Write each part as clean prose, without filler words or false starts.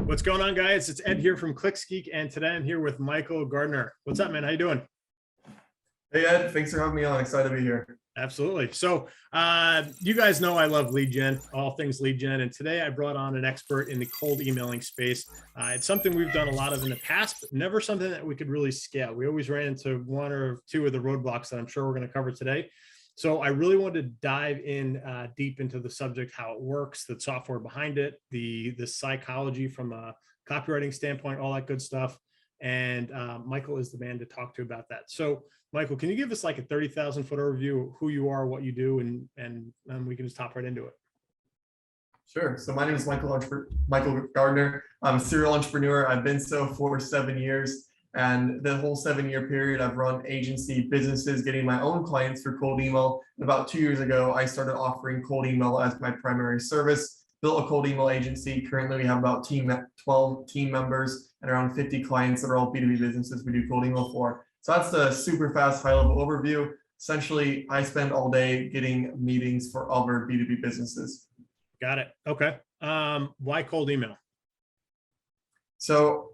What's going on, guys? It's Ed here from ClicksGeek, and today I'm here with Michael Gardiner. What's up, man? How you doing? Hey, Ed. Thanks for having me on. Excited to be here. Absolutely. So you guys know I love lead gen, all things lead gen. And today I brought on an expert in the cold emailing space. It's something we've done a lot of in the past, but never something that we could really scale. We always ran into one or two of the roadblocks that I'm sure we're going to cover today. So I really wanted to dive in deep into the subject, how it works, the software behind it, the psychology from a copywriting standpoint, all that good stuff. And Michael is the man to talk to about that. So Michael, can you give us like a 30,000 foot overview of who you are, what you do, and we can just hop right into it. Sure. So my name is Michael Gardiner. I'm a serial entrepreneur. I've been so for 7 years. And the whole 7-year period, I've run agency businesses, getting my own clients for cold email. And about 2 years ago, I started offering cold email as my primary service, built a cold email agency. Currently, we have about 12 team members and around 50 clients that are all B2B businesses we do cold email for. So that's the super fast high level overview. Essentially, I spend all day getting meetings for other B2B businesses. Got it. Okay. Why cold email? So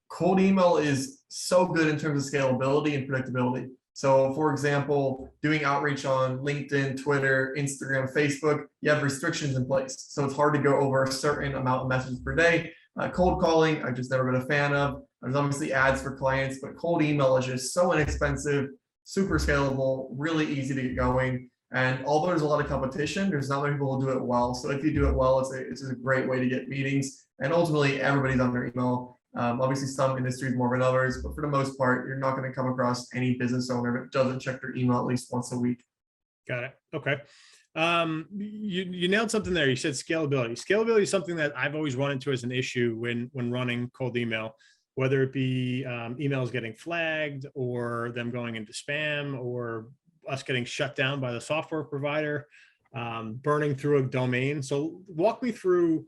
cold email is so good in terms of scalability and predictability. So for example, doing outreach on LinkedIn, Twitter, Instagram, Facebook, you have restrictions in place. So it's hard to go over a certain amount of messages per day. Cold calling, I've just never been a fan of. There's obviously ads for clients, but cold email is just so inexpensive, super scalable, really easy to get going. And although there's a lot of competition, there's not many people who do it well. So if you do it well, it's a great way to get meetings. And ultimately, everybody's on their email. Obviously, some industries more than others, but for the most part, you're not going to come across any business owner that doesn't check their email at least once a week. Got it. Okay. You nailed something there. You said scalability. Scalability is something that I've always run into as an issue when running cold email, whether it be emails getting flagged or them going into spam or us getting shut down by the software provider, burning through a domain. So walk me through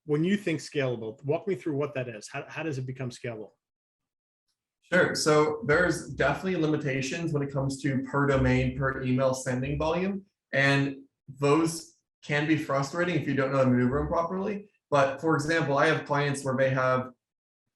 when you think scalable, walk me through what that is. How does it become scalable? Sure. So there's definitely limitations when it comes to per domain, per email sending volume. And those can be frustrating if you don't know how to maneuver them properly. But for example, I have clients where they have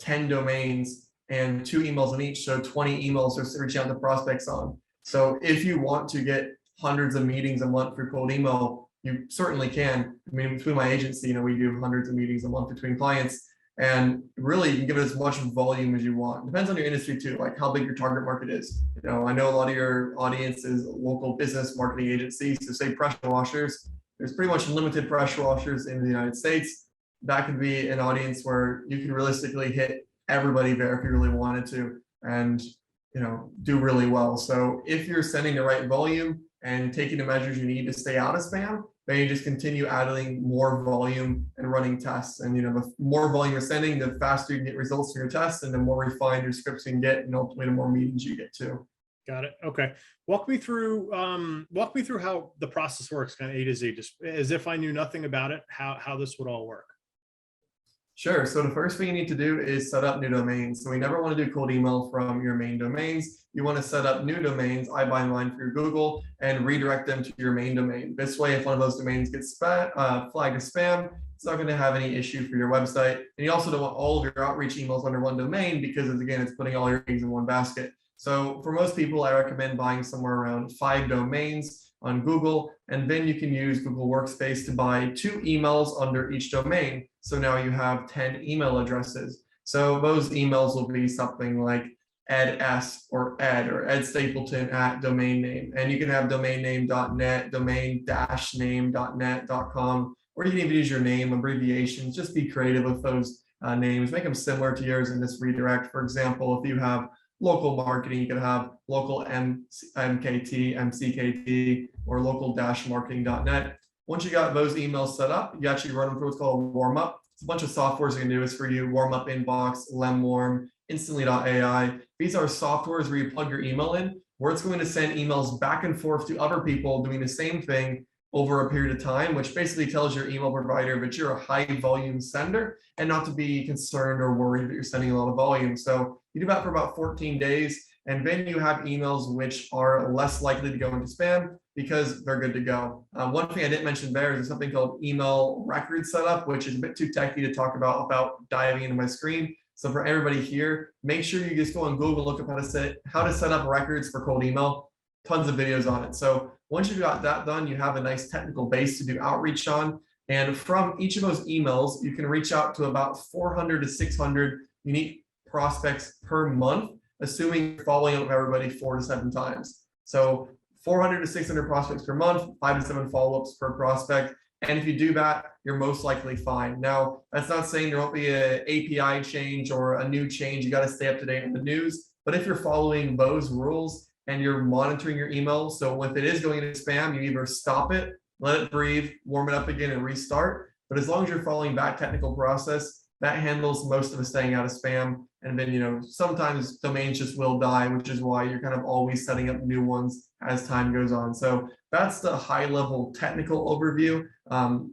10 domains and 2 emails on each. So 20 emails they're reaching out to prospects on. So if you want to get hundreds of meetings a month through cold email, you certainly can. I mean, between my agency, we do hundreds of meetings a month between clients. And really, you can give it as much volume as you want. Depends on your industry too, like how big your target market is. I know a lot of your audience is local business marketing agencies. So say pressure washers, there's pretty much limited pressure washers in the United States. That could be an audience where you can realistically hit everybody there if you really wanted to, and do really well. So if you're sending the right volume and taking the measures you need to stay out of spam, then you just continue adding more volume and running tests. And the more volume you're sending, the faster you can get results from your tests, and the more refined your scripts you can get, and ultimately the more meetings you get too. Got it. Okay. Walk me through how the process works, kind of A to Z, just as if I knew nothing about it, how this would all work. Sure. So the first thing you need to do is set up new domains. So we never want to do cold email from your main domains. You want to set up new domains, I buy mine through Google, and redirect them to your main domain. This way, if one of those domains gets flagged as spam, it's not going to have any issue for your website. And you also don't want all of your outreach emails under one domain because, again, it's putting all your eggs in one basket. So for most people, I recommend buying somewhere around 5 domains on Google, and then you can use Google Workspace to buy 2 emails under each domain. So now you have 10 email addresses. So those emails will be something like eds or Ed Stapleton at domain name. And you can have domain name.net, domain-name.net.com, or you can even use your name, abbreviations. Just be creative with those names. Make them similar to yours in this redirect. For example, if you have local marketing, you could have local MKT, MCKT, or local-marketing.net. Once you got those emails set up, you actually run them through what's called a warm-up. It's a bunch of softwares you can do. It's for you: Warm-Up Inbox, Lemwarm, Instantly.ai. These are softwares where you plug your email in, where it's going to send emails back and forth to other people doing the same thing over a period of time, which basically tells your email provider that you're a high volume sender and not to be concerned or worried that you're sending a lot of volume. So you do that for about 14 days, and then you have emails which are less likely to go into spam. because they're good to go. One thing I didn't mention there is something called email record setup, which is a bit too techy to talk about without diving into my screen. So for everybody here, make sure you just go on Google, look up how to set up records for cold email. Tons of videos on it. So once you've got that done, you have a nice technical base to do outreach on. And from each of those emails, you can reach out to about 400 to 600 unique prospects per month, assuming you're following up with everybody 4 to 7 times. So 400 to 600 prospects per month, 5 to 7 follow-ups per prospect. And if you do that, you're most likely fine. Now, that's not saying there won't be an API change or a new change. You got to stay up to date on the news. But if you're following those rules and you're monitoring your email, so if it is going into spam, you either stop it, let it breathe, warm it up again, and restart. But as long as you're following that technical process, that handles most of the staying out of spam. And then, sometimes domains just will die, which is why you're kind of always setting up new ones as time goes on. So that's the high level technical overview.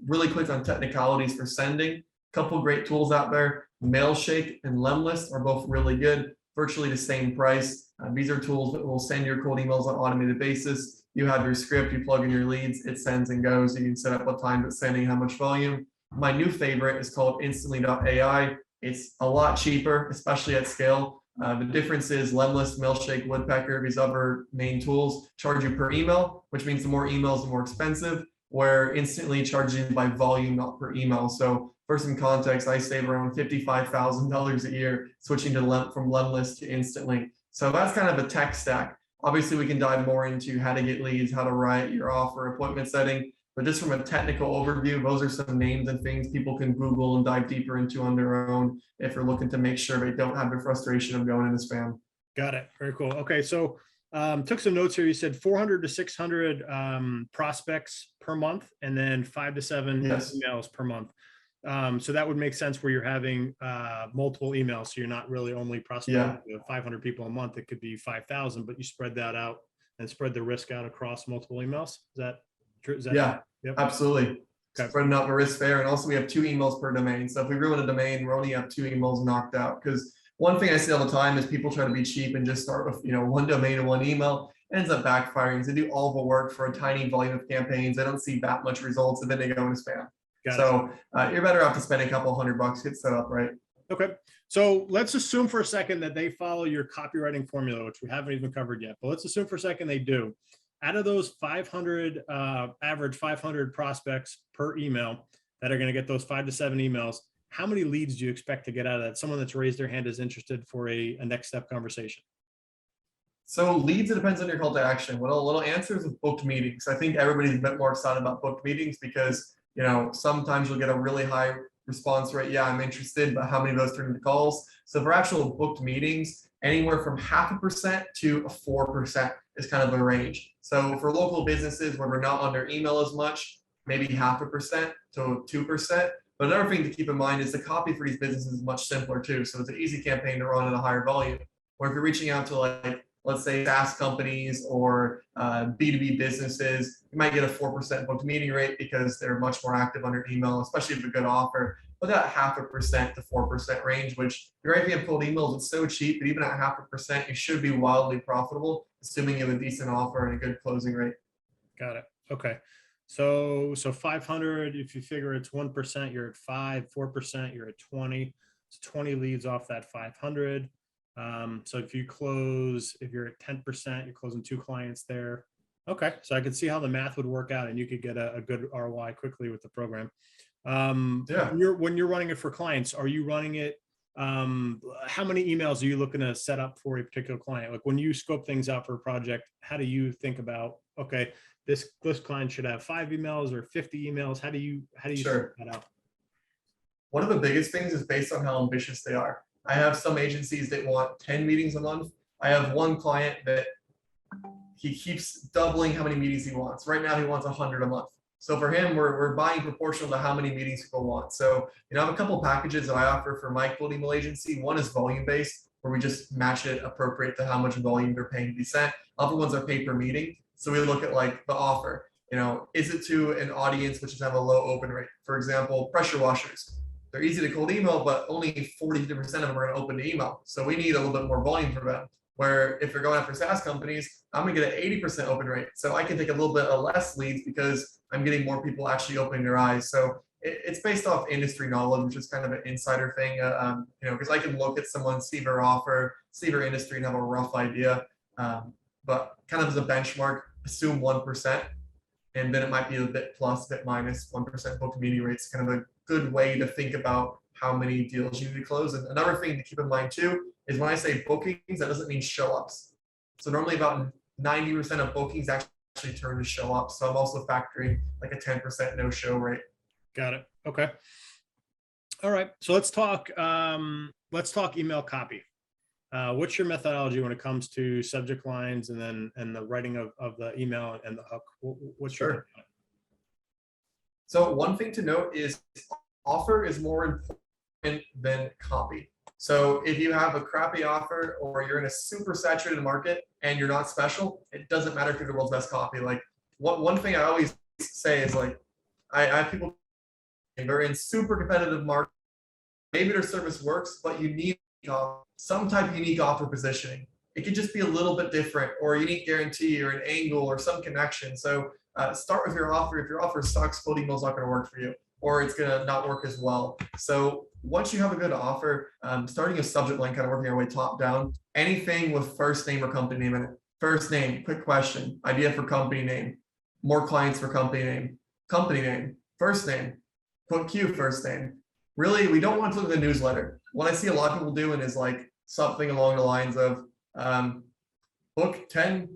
Really quick on technicalities for sending. Couple great tools out there. Mailshake and Lemlist are both really good, virtually the same price. These are tools that will send your cold emails on an automated basis. You have your script, you plug in your leads, it sends and goes. You can set up what time it's sending, how much volume. My new favorite is called instantly.ai. It's a lot cheaper, especially at scale. The difference is Lemlist, Mailshake, Woodpecker, these other main tools charge you per email, which means the more emails, the more expensive, where Instantly charges you by volume, not per email. So for some context, I save around $55,000 a year switching from Lemlist to Instantly. So that's kind of a tech stack. Obviously, we can dive more into how to get leads, how to write your offer, appointment setting. But just from a technical overview, those are some names and things people can Google and dive deeper into on their own if they're looking to make sure they don't have the frustration of going into spam. Got it. Very cool. Okay, so took some notes here. You said 400 to 600 prospects per month, and then 5 to 7 emails per month. So that would make sense where you're having multiple emails. So you're not really only prospecting 500 people a month. It could be 5,000, but you spread that out and spread the risk out across multiple emails. Is that true? Yep. Absolutely. Okay. Spreading out the risk there. And also we have 2 emails per domain. So if we ruin a domain, we only have 2 emails knocked out. Because one thing I see all the time is people try to be cheap and just start with, 1 domain and 1 email. It ends up backfiring. They do all the work for a tiny volume of campaigns. They don't see that much results, and then they go into spam. So you're better off to spend a couple $100, get set up right. Okay. So let's assume for a second that they follow your copywriting formula, which we haven't even covered yet, but let's assume for a second they do. Out of those 500, average 500 prospects per email that are going to get those 5 to 7 emails, how many leads do you expect to get out of that? Someone that's raised their hand is interested for a next step conversation. So leads, it depends on your call to action. What a little answer is with booked meetings. I think everybody's a bit more excited about booked meetings because sometimes you'll get a really high response rate. Yeah, I'm interested, but how many of those turn into calls? So for actual booked meetings, anywhere from 0.5% to 4% is kind of the range. So for local businesses where we're not under email as much, maybe 0.5% to 2%. But another thing to keep in mind is the copy for these businesses is much simpler too. So it's an easy campaign to run at a higher volume. Or if you're reaching out to let's say SaaS companies or B2B businesses, you might get a 4% booked meeting rate because they're much more active under email, especially if it's a good offer. But that 0.5% to 4% range, which you're writing up cold emails, it's so cheap, but even at 0.5%, you should be wildly profitable, assuming you have a decent offer and a good closing rate. Got it. Okay. So 500, if you figure it's 1%, you're at 5, 4%, you're at 20. It's 20 leads off that 500. So if you're at 10%, you're closing 2 clients there. Okay. So I could see how the math would work out and you could get a good ROI quickly with the program. When you're running it for clients, are you running it? How many emails are you looking to set up for a particular client? Like when you scope things out for a project, how do you think about, okay, this client should have 5 emails or 50 emails? How do you set that up? One of the biggest things is based on how ambitious they are. I have some agencies that want 10 meetings a month. I have one client that he keeps doubling how many meetings he wants. Right now he wants 100 a month. So for him, we're buying proportional to how many meetings people want. So I have a couple packages that I offer for my cold email agency. One is volume based, where we just match it appropriate to how much volume they're paying to be sent. Other ones are pay per meeting. So we look at the offer. Is it to an audience which is have a low open rate? For example, pressure washers. They're easy to cold email, but only 40% of them are going to open the email. So we need a little bit more volume for them. Where if you're going after SaaS companies, I'm gonna get an 80% open rate. So I can take a little bit of less leads because I'm getting more people actually opening their eyes. So it's based off industry knowledge, which is kind of an insider thing, because I can look at someone, see their offer, see their industry, and have a rough idea. But kind of as a benchmark, assume 1%, and then it might be a bit plus, a bit minus. 1% book meeting rates, kind of a good way to think about how many deals you need to close. And another thing to keep in mind too is when I say bookings, that doesn't mean show ups. So normally about 90% of bookings actually turn to show ups. So I'm also factoring like a 10% no show rate. Got it. Okay. All right. So let's talk email copy. What's your methodology when it comes to subject lines and the writing of the email and the hook? What's your Sure. So one thing to note is offer is more important than copy. So if you have a crappy offer or you're in a super saturated market and you're not special, it doesn't matter if you're the world's best copy. Like one thing I always say is like, I have people, they're in super competitive market. Maybe their service works, but you need some type of unique offer positioning. It could just be a little bit different, or a unique guarantee, or an angle, or some connection. So start with your offer. If your offer sucks, cold email is not going to work for you, or it's going to not work as well. So once you have a good offer, starting a subject line, kind of working our way top down, anything with first name or company name in it. First name, quick question, idea for company name, more clients for company name, first name, put Q first name. Really, we don't want to look at the newsletter. What I see a lot of people doing is like something along the lines of book 10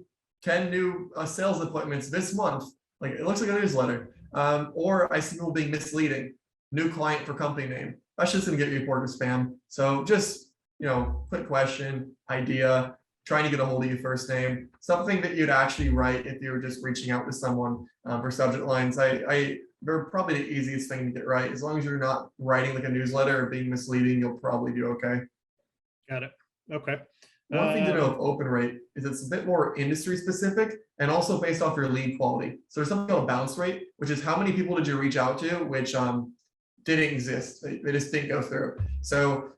new sales appointments this month. Like it looks like a newsletter. Or I see people being misleading. New client for company name. That's just going to get you reported spam. So just, quick question, idea, trying to get a hold of you first name, something that you'd actually write if you were just reaching out to someone for subject lines. They're probably the easiest thing to get right. As long as you're not writing like a newsletter or being misleading, you'll probably do okay. Got it. Okay. One thing to know of open rate is it's a bit more industry specific and also based off your lead quality. So there's something called bounce rate, which is how many people did you reach out to, which didn't exist. They just didn't go through. So,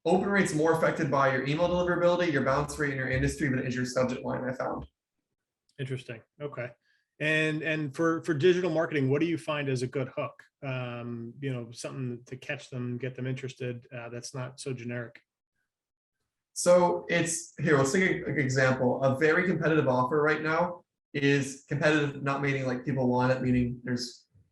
open rate's more affected by your email deliverability, your bounce rate in your industry than it is your subject line, I found. Interesting. Okay. And for digital marketing, what do you find as a good hook? Something to catch them, get them interested, that's not so generic. So let's take an example. A very competitive offer right now is competitive, not meaning like people want it, meaning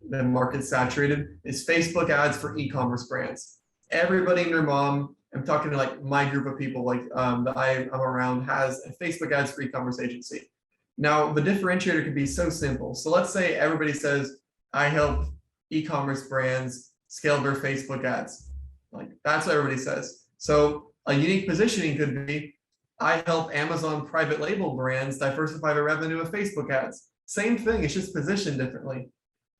the market's saturated, is Facebook ads for e-commerce brands. Everybody and their mom, I'm talking to like my group of people like that I'm around, has a Facebook ads for e-commerce agency. Now, the differentiator could be so simple. So let's say everybody says, I help e-commerce brands scale their Facebook ads. Like that's what everybody says. So a unique positioning could be, I help Amazon private label brands diversify their revenue with Facebook ads. Same thing, it's just positioned differently.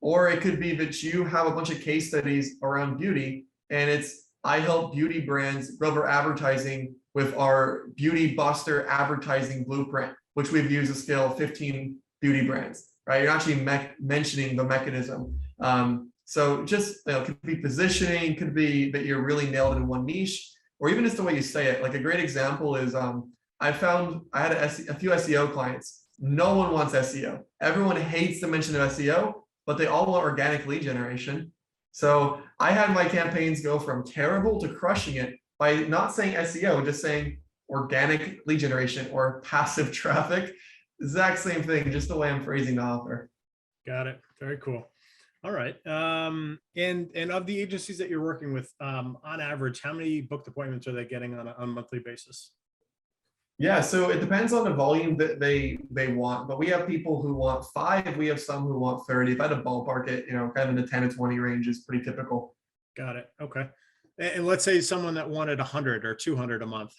Or it could be that you have a bunch of case studies around beauty and it's, I help beauty brands grow their advertising with our Beauty Buster advertising blueprint, which we've used to scale 15 beauty brands, right? You're actually mentioning the mechanism. So just, could be positioning, could be that you're really nailed in one niche, or even just the way you say it. Like a great example is I had a few SEO clients. No one wants SEO. Everyone hates the mention of SEO, but they all want organic lead generation. So I had my campaigns go from terrible to crushing it by not saying SEO, just saying organic lead generation or passive traffic. Exact same thing, just the way I'm phrasing the offer. Got it. Very cool. All right. And of the agencies that you're working with, on average, how many booked appointments are they getting on a monthly basis? Yeah, so it depends on the volume that they want, but we have people who want 5, we have some who want 30. If I had to ballpark it, kind of in the 10 to 20 range is pretty typical. Got it. Okay. And let's say someone that wanted 100 or 200 a month,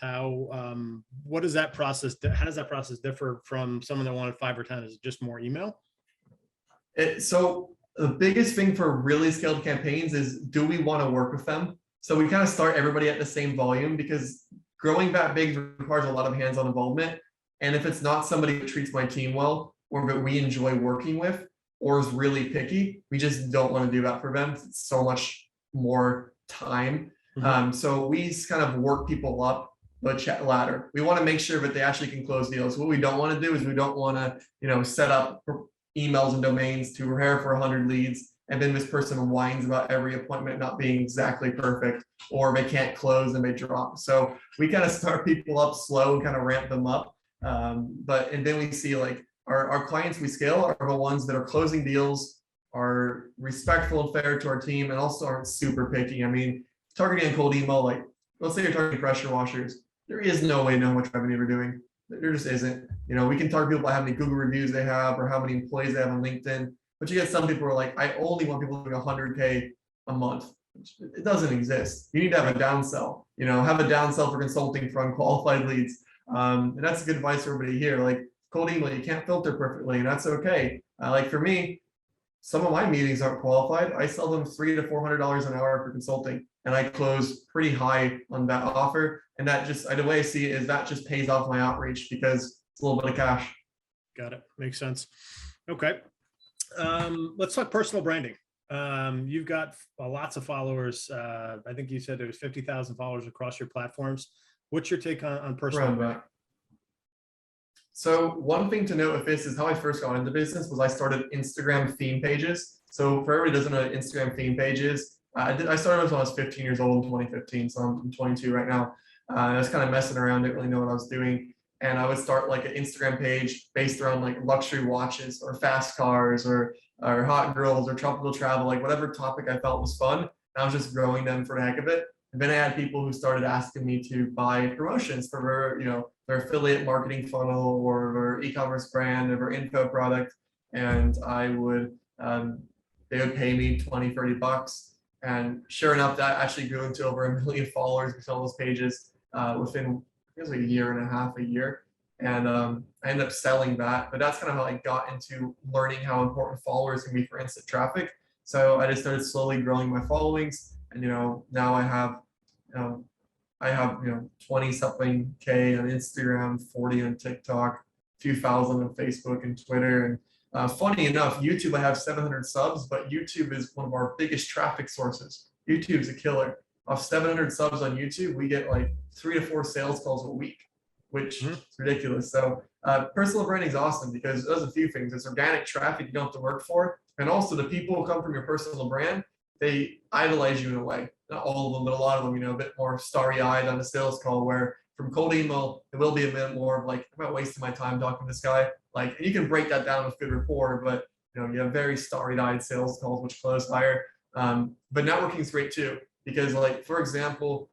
what does that process, how does that process differ from someone that wanted 5 or 10? Is it just more email? So the biggest thing for really scaled campaigns is, do we want to work with them? So we kind of start everybody at the same volume because growing that big requires a lot of hands-on involvement. And if it's not somebody that treats my team well, or that we enjoy working with, or is really picky, we just don't want to do that for them. It's so much more time. So we kind of work people up the chat ladder. We want to make sure that they actually can close deals. What we don't want to do is we don't want to, set up emails and domains to prepare for 100 leads. And then this person whines about every appointment not being exactly perfect, or they can't close and they drop. So we kind of start people up slow and kind of ramp them up. And then we see like our clients we scale are the ones that are closing deals, are respectful and fair to our team, and also aren't super picky. I mean, targeting a cold email, like let's say you're targeting pressure washers, there is no way to know how much revenue they're doing. There just isn't. We can target people by how many Google reviews they have or how many employees they have on LinkedIn. But you get some people who are like, I only want people doing 100K a month. It doesn't exist. You need to have a downsell. Have a downsell for consulting for unqualified leads. And that's good advice for everybody here. Like cold email, you can't filter perfectly, and that's okay. Like for me, some of my meetings aren't qualified. I sell them $300 to $400 an hour for consulting, and I close pretty high on that offer. And that just, the way I see it is that just pays off my outreach because it's a little bit of cash. Got it. Makes sense. Okay. Let's talk personal branding. You've got lots of followers. I think you said there was 50,000 followers across your platforms. What's your take on personal branding? So one thing to note with this is how I first got into business was I started Instagram theme pages. So for everybody who doesn't know what Instagram theme pages, I started when I was 15 years old in 2015. So I'm 22 right now. I was kind of messing around, didn't really know what I was doing. And I would start like an Instagram page based around like luxury watches or fast cars or hot girls or tropical travel, like whatever topic I felt was fun. And I was just growing them for the heck of it. And then I had people who started asking me to buy promotions for their affiliate marketing funnel or their e-commerce brand or their info product. And I would, they would pay me 20, 30 bucks. And sure enough, that actually grew into over 1 million followers between all those pages within, I guess, a year and a half, a year. And I ended up selling that. But that's kind of how I got into learning how important followers can be for instant traffic. So I just started slowly growing my followings. And, now I have, 20 something K on Instagram, 40 on TikTok, 2,000 on Facebook and Twitter. And funny enough, YouTube, I have 700 subs, but YouTube is one of our biggest traffic sources. YouTube's a killer. Off 700 subs on YouTube, we get like 3 to 4 sales calls a week, which is ridiculous. So personal branding is awesome because it does a few things. It's organic traffic you don't have to work for. And also the people who come from your personal brand, they idolize you in a way. Not all of them, but a lot of them, a bit more starry-eyed on a sales call, where from cold email, it will be a bit more of like, I'm not wasting my time talking to this guy. Like, and you can break that down with good rapport, but you have very starry-eyed sales calls, which close higher. But networking is great too, because like, for example,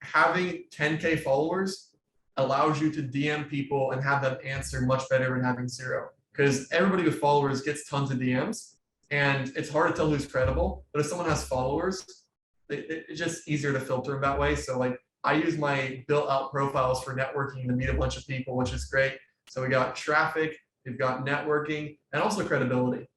having 10K followers allows you to DM people and have them answer much better than having 0. Because everybody with followers gets tons of DMs, and it's hard to tell who's credible. But if someone has followers, it's just easier to filter them that way. So like I use my built out profiles for networking to meet a bunch of people, which is great. So we got traffic, we've got networking, and also credibility.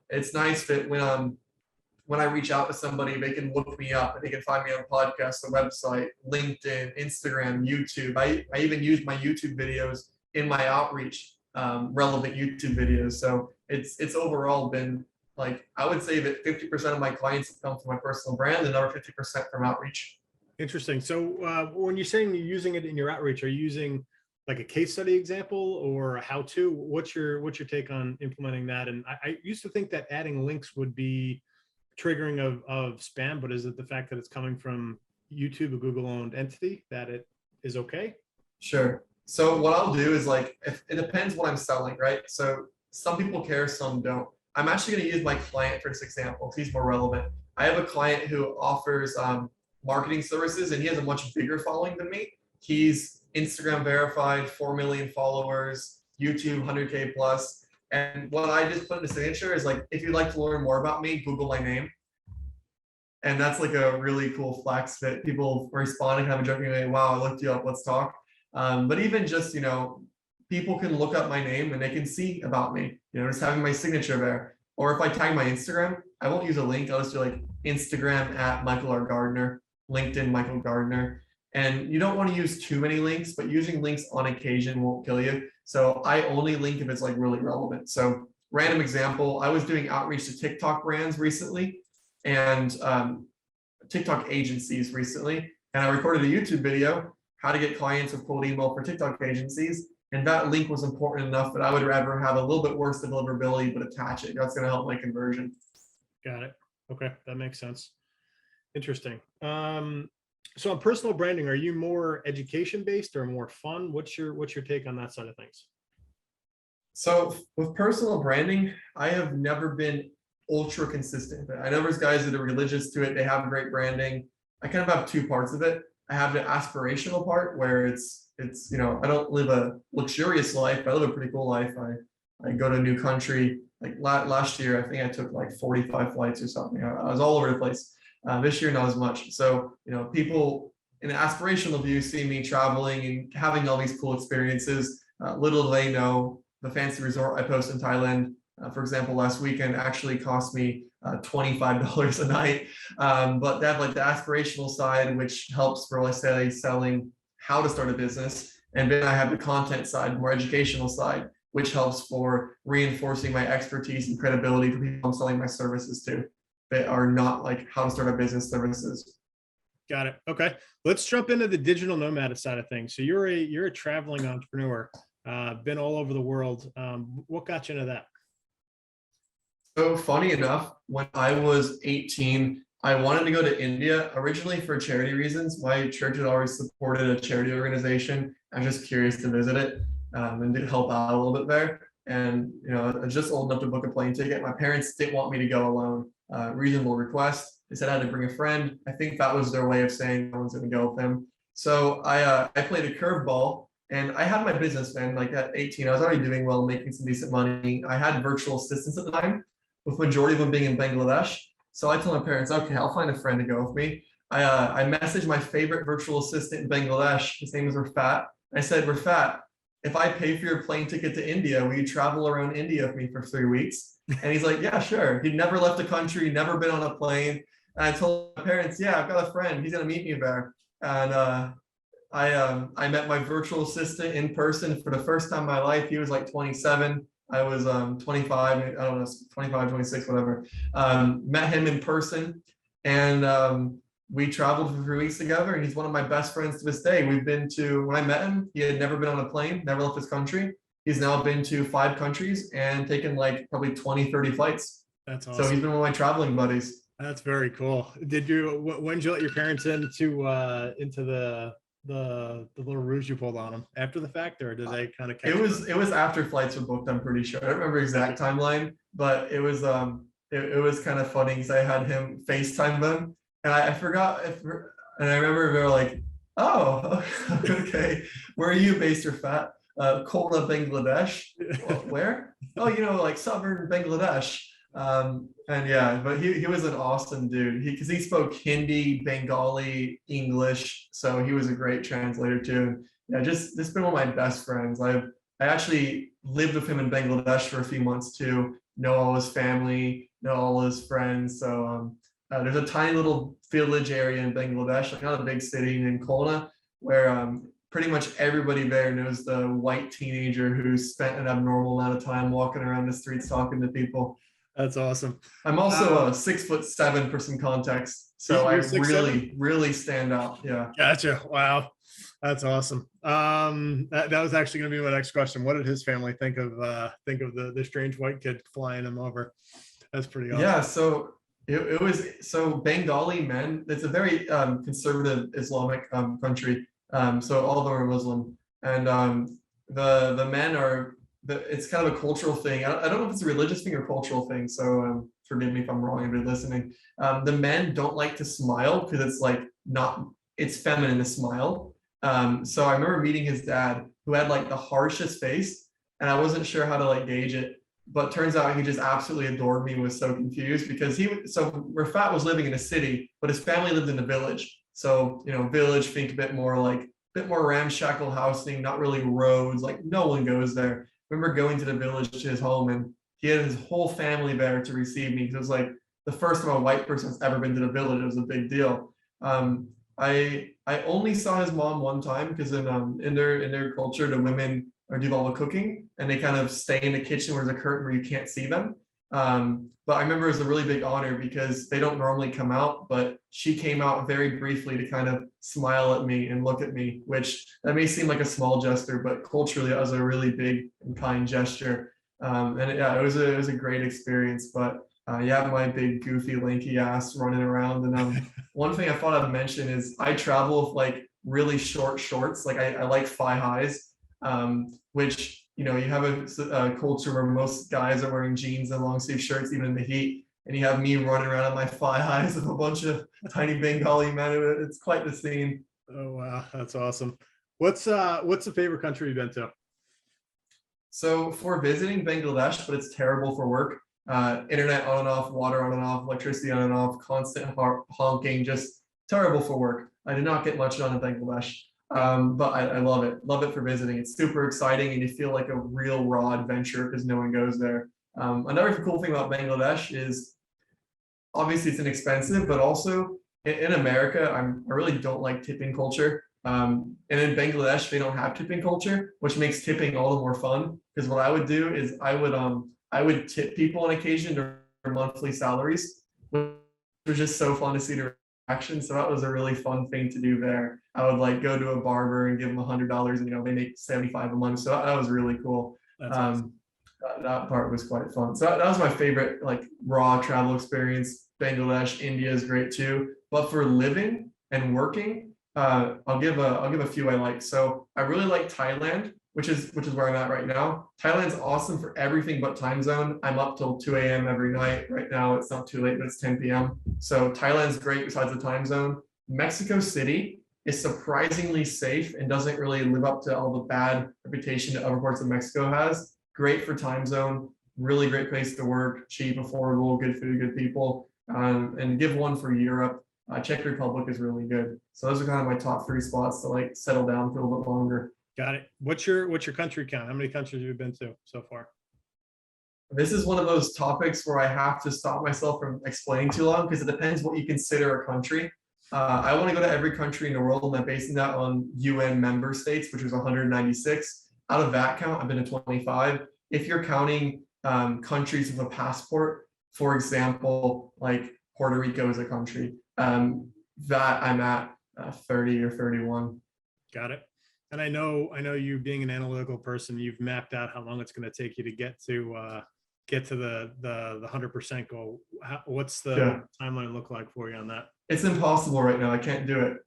It's nice that when I reach out to somebody, they can look me up and they can find me on a podcast, a website, LinkedIn, Instagram, YouTube. I even use my YouTube videos in my outreach, relevant YouTube videos. So it's overall been, like, I would say that 50% of my clients have come from my personal brand and another 50% from outreach. Interesting. So when you're saying you're using it in your outreach, are you using like a case study example or a how-to? What's your take on implementing that? And I used to think that adding links would be triggering of spam, but is it the fact that it's coming from YouTube, a Google-owned entity, that it is okay? Sure. So what I'll do is, like, if it depends what I'm selling, right? So some people care, some don't. I'm actually going to use my client for this example because he's more relevant. I have a client who offers marketing services, and he has a much bigger following than me. He's Instagram verified, 4 million followers, YouTube 100K plus. And what I just put in the signature is like, if you'd like to learn more about me, Google my name. And that's like a really cool flex that people responding, kind of joking, like, wow, I looked you up, let's talk. But even just, people can look up my name and they can see about me, just having my signature there. Or if I tag my Instagram, I won't use a link. I'll just do like Instagram at Michael R. Gardiner, LinkedIn Michael Gardiner. And you don't want to use too many links, but using links on occasion won't kill you. So I only link if it's like really relevant. So random example, I was doing outreach to TikTok brands recently and TikTok agencies recently. And I recorded a YouTube video how to get clients with cold email for TikTok agencies. And that link was important enough that I would rather have a little bit worse deliverability, but attach it. That's going to help my conversion. Got it. Okay, that makes sense. Interesting. So on personal branding, are you more education based or more fun? What's your take on that side of things? So with personal branding, I have never been ultra consistent. I know there's guys that are religious to it. They have great branding. I kind of have two parts of it. I have the aspirational part where it's I don't live a luxurious life, but I live a pretty cool life. I go to a new country. Like last year, I think I took like 45 flights or something. I was all over the place. This year, not as much. So, people in an aspirational view see me traveling and having all these cool experiences. Little do they know the fancy resort I post in Thailand, for example, last weekend actually cost me $25 a night. But they have like the aspirational side, which helps for, let's say, selling how to start a business. And then I have the content side, more educational side, which helps for reinforcing my expertise and credibility for people I'm selling my services to that are not like how to start a business services. Got it. Okay. Let's jump into the digital nomad side of things. So you're a traveling entrepreneur, been all over the world. What got you into that? So funny enough, when I was 18, I wanted to go to India originally for charity reasons. My church had always supported a charity organization. I was just curious to visit it and to help out a little bit there. And I was just old enough to book a plane ticket. My parents didn't want me to go alone. Reasonable request. They said I had to bring a friend. I think that was their way of saying no one's going to go with them. So I played a curveball, and I had my business, man. Like at 18, I was already doing well, making some decent money. I had virtual assistants at the time, with majority of them being in Bangladesh. So I told my parents, okay, I'll find a friend to go with me. I messaged my favorite virtual assistant in Bangladesh. His name is Rafat. I said, Rafat, if I pay for your plane ticket to India, will you travel around India with me for 3 weeks? And he's like, yeah, sure. He'd never left the country, never been on a plane. And I told my parents, yeah, I've got a friend. He's going to meet me there. And I met my virtual assistant in person for the first time in my life. He was like 27. I was 25, I don't know, 25, 26, whatever. Met him in person, and we traveled for 3 weeks together, and he's one of my best friends to this day. When I met him, he had never been on a plane, never left his country. He's now been to 5 countries and taken like probably 20, 30 flights. That's awesome. So he's been one of my traveling buddies. That's very cool. When did you let your parents into the little ruse you pulled on them? After the fact, or did they kind of catch it was after flights were booked, I'm pretty sure. I don't remember exact timeline, but it was kind of funny because I had him FaceTime them, and I forgot and I remember they were like, oh, okay, where are you based, Rafat? Kolda, Bangladesh. Where? Oh, like southern Bangladesh. And yeah, but he was an awesome dude. Because he spoke Hindi, Bengali, English, so he was a great translator too. And yeah, just been one of my best friends. I actually lived with him in Bangladesh for a few months too. Know all his family, know all his friends. So there's a tiny little village area in Bangladesh, like not a big city, in Kolda, where pretty much everybody there knows the white teenager who spent an abnormal amount of time walking around the streets talking to people. That's awesome. I'm also 6'7" for some context, so I really stand out. Yeah. Gotcha. Wow, that's awesome. That was actually going to be my next question. What did his family think of the strange white kid flying him over? That's pretty awesome. Yeah. So it was Bengali men. It's a very conservative Islamic country. So all of them are Muslim, and the men are. It's kind of a cultural thing. I don't know if it's a religious thing or cultural thing. So forgive me if I'm wrong if you're listening. The men don't like to smile because it's feminine to smile. So I remember meeting his dad, who had like the harshest face, and I wasn't sure how to like gauge it. But turns out he just absolutely adored me and was so confused because Rafat was living in a city, but his family lived in a village. So village, think a bit more ramshackle housing, not really roads, like no one goes there. I remember going to the village to his home, and he had his whole family there to receive me because it was like the first time a white person's ever been to the village. It was a big deal. I only saw his mom one time because in their culture, the women do all the cooking, and they kind of stay in the kitchen where there's a curtain where you can't see them. But I remember it was a really big honor because they don't normally come out, but she came out very briefly to kind of smile at me and look at me, which that may seem like a small gesture, but culturally that was a really big and kind gesture. Yeah, it was a great experience. But yeah, my big goofy lanky ass running around. And one thing I thought I'd mention is I travel with like really short shorts. Like I like thigh highs, which you have a culture where most guys are wearing jeans and long sleeve shirts even in the heat, and you have me running around in my thigh highs with a bunch of tiny Bengali men. It's quite the scene. Oh wow, that's awesome. What's the favorite country you've been to? So for visiting Bangladesh, but it's terrible for work. Internet on and off, water on and off, electricity on and off, constant honking, just terrible for work. I did not get much done in Bangladesh. But I love it for visiting. It's super exciting and you feel like a real raw adventure because no one goes there. Another cool thing about Bangladesh is obviously it's inexpensive, but also in America, I really don't like tipping culture. And in Bangladesh, they don't have tipping culture, which makes tipping all the more fun. Because what I would do is I would tip people on occasion their monthly salaries, which was just so fun to see their reaction. So that was a really fun thing to do there. I would like go to a barber and give them $100, and they make 75 a month. So that was really cool. That's awesome. That part was quite fun. So that was my favorite like raw travel experience. Bangladesh, India is great too. But for living and working, I'll give a few I like. So I really like Thailand, which is where I'm at right now. Thailand's awesome for everything but time zone. I'm up till 2 a.m. every night. Right now it's not too late, but it's 10 p.m. So Thailand's great besides the time zone. Mexico City is surprisingly safe and doesn't really live up to all the bad reputation that other parts of Mexico has. Great for time zone, really great place to work, cheap, affordable, good food, good people. And give one for Europe. Czech Republic is really good. So those are kind of my top 3 spots to like settle down for a little bit longer. Got it. What's your country count? How many countries have you been to so far? This is one of those topics where I have to stop myself from explaining too long because it depends what you consider a country. I want to go to every country in the world, and I'm basing that on UN member states, which was 196. Out of that count, I've been to 25. If you're counting countries with a passport, for example, like Puerto Rico is a country, that I'm at 30 or 31. Got it. And I know you being an analytical person, you've mapped out how long it's going to take you to get to the 100% goal. What's the timeline look like for you on that? It's impossible right now. I can't do it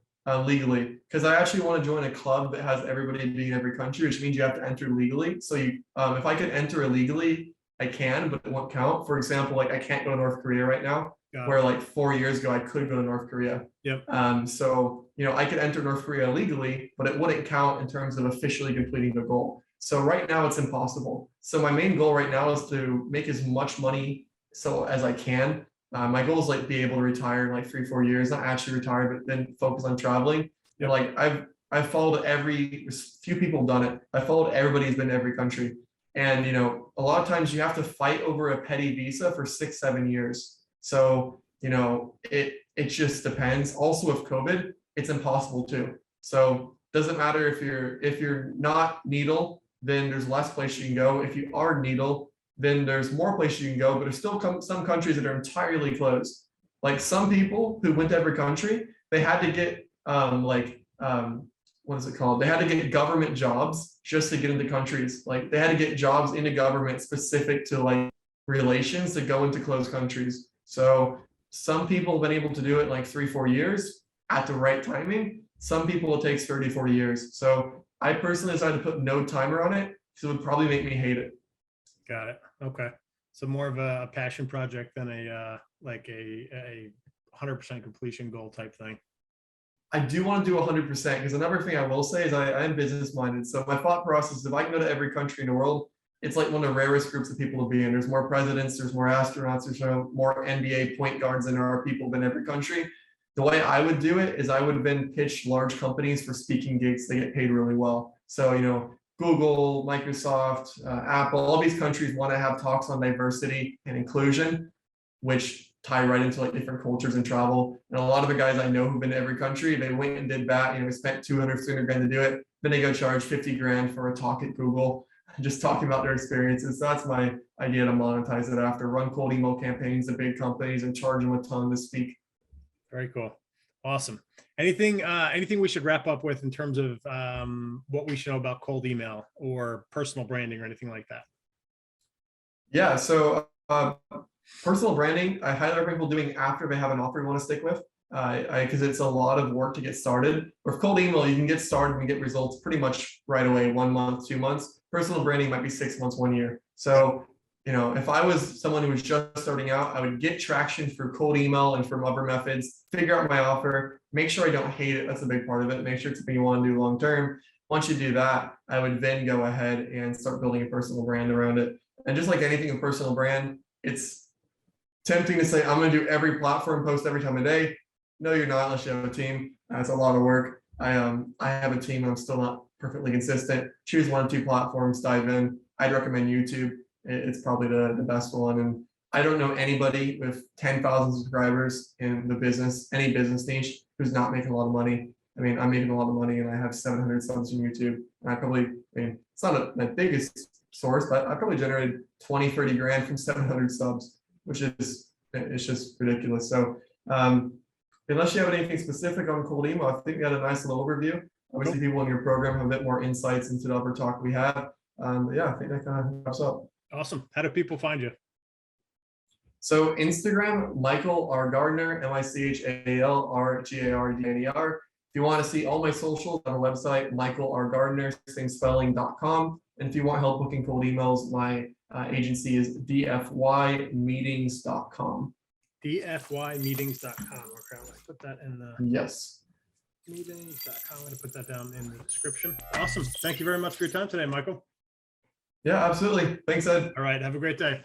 legally because I actually want to join a club that has everybody being in every country, which means you have to enter legally. So you, if I could enter illegally, I can, but it won't count. For example, like I can't go to North Korea right now, where like 4 years ago I could go to North Korea. Yep. So I could enter North Korea legally, but it wouldn't count in terms of officially completing the goal. So right now it's impossible. So my main goal right now is to make as much money as I can. My goal is like be able to retire in like 3-4 years, not actually retire, but then focus on traveling. Yep. Like I've followed few people have done it. I followed everybody who's been to every country. And a lot of times you have to fight over a petty visa for 6-7 years. So it just depends. Also with COVID, it's impossible too. So doesn't matter if you're not needle, then there's less places you can go. If you are needle, then there's more places you can go, but there's still some countries that are entirely closed. Like some people who went to every country, they had to get what is it called? They had to get government jobs just to get into countries. Like they had to get jobs into government specific to like relations to go into closed countries. So some people have been able to do it in like 3-4 years at the right timing. Some people it takes 30-40 years. So I personally decided to put no timer on it because it would probably make me hate it. Got it. Okay. So more of a passion project than a 100% completion goal type thing. I do want to do 100% because another thing I will say is I am business minded. So my thought process, if I can go to every country in the world, it's like one of the rarest groups of people to be in. There's more presidents, there's more astronauts, there's more NBA point guards than there are people in every country. The way I would do it is I would then pitch large companies for speaking gigs. They get paid really well. So, Google, Microsoft, Apple, all these countries want to have talks on diversity and inclusion, which tie right into like different cultures and travel. And a lot of the guys I know who've been to every country, they went and did that, spent 200, 300 grand to do it. Then they go charge 50 grand for a talk at Google. just talking about their experiences. So that's my idea to monetize it after. Run cold email campaigns to big companies and charge them a ton to speak. Very cool. Awesome. Anything we should wrap up with in terms of what we should know about cold email or personal branding or anything like that? Yeah, so personal branding, I highly recommend people doing after they have an offer you want to stick with, because it's a lot of work to get started. With cold email, you can get started and get results pretty much right away, 1 month, 2 months. Personal branding might be 6 months, 1 year. So, if I was someone who was just starting out, I would get traction through cold email and from other methods, figure out my offer, make sure I don't hate it. That's a big part of it. Make sure it's something you want to do long term. Once you do that, I would then go ahead and start building a personal brand around it. And just like anything in personal brand, it's tempting to say, I'm going to do every platform, post every time of day. No, you're not unless you have a team. That's a lot of work. I have a team. I'm still not perfectly consistent. Choose 1 or 2 platforms, dive in. I'd recommend YouTube. It's probably the best one. And I don't know anybody with 10,000 subscribers in the business, any business niche, who's not making a lot of money. I mean, I'm making a lot of money and I have 700 subs on YouTube. And it's not my biggest source, but I probably generated 20, 30 grand from 700 subs, which is, it's just ridiculous. So unless you have anything specific on cold email, I think we had a nice little overview. Obviously, people in your program have a bit more insights into the other talk we had. But yeah, I think that kind of wraps up. Awesome. How do people find you? So Instagram, Michael R. Gardiner, MICHALRGARDNER. If you want to see all my socials on the website, Michael R. Gardiner, same spelling.com. And if you want help booking cold emails, my agency is dfymeetings.com. dfymeetings.com. Okay, I'm going to put that in the Yes. meetings.com. I'm going to put that down in the description. Awesome. Thank you very much for your time today, Michael. Yeah, absolutely. Thanks, Ed. All right. Have a great day.